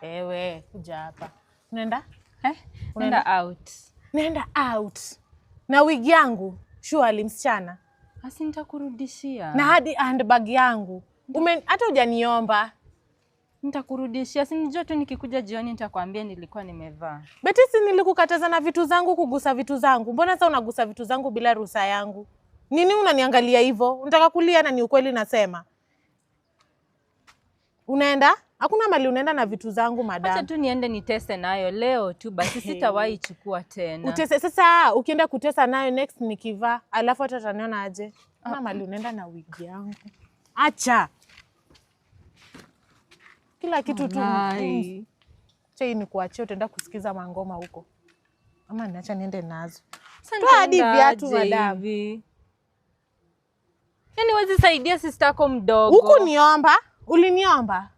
Ewe, kuja hapa. Unaenda? Nenda out. Nenda out. Na wig yangu, surely msichana. Basi nitakurudishia. Na hadi handbag yangu. Hata hujaniomba. Nitakurudishia. Si nijua tu nikikuja jioni nitakwambia nilikuwa nimevaa. Beti si nilikukataza na vitu zangu kugusa vitu zangu. Mbona sasa unagusa vitu zangu bila ruhusa yangu? Nini unaniangalia hivyo? Unataka kulia na ni ukweli nasema. Unaenda? Hakuna mali unaenda na vitu zangu madam. Acha tu niende nitese nayo leo tu basi sitawahi chukua tena. Utese sasa ukienda kutesa nayo next nikivaa alafu hata ataniona aje? Hakuna mali unaenda na wig yangu. Acha. Kila kitu tu. Chai ni kuachia utaenda kusikiza mangoma huko. Ama niacha niende nazo. Toa hadi viatu madam. Yaani wezi saidia sister yako mdogo. Huku niomba? Uliniomba?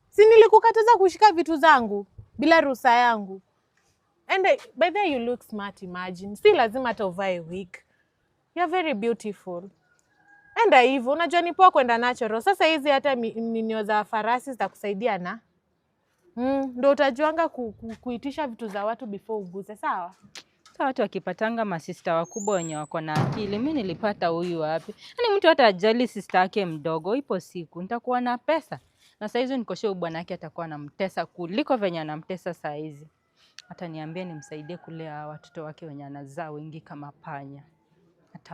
Si nilikukataza kushika vitu zangu bila ruhusa yangu. And by the way you look smart, imagine. Si lazima hata uvae wig. You're very beautiful. Enda hivyo, unajua ni poa kwenda natural. Sasa hizi hata ninio za farasi zitakusaidia na. Ndio utajuanga kuitisha vitu za watu before uguze, sawa? Sasa watu wakipatanga masista wakubwa wenye wako na akili. Mimi nilipata huyu wapi? Yaani mtu hata ajali sister yake mdogo, ipo siku nitakuwa na pesa. Na saa hizo niko sure bwana yake atakuwa anamtesa kuliko venye anamtesa saa hizi. Hata niambie nimsaidie kulea watoto wake wenye anazaa wengi kama panya. Hata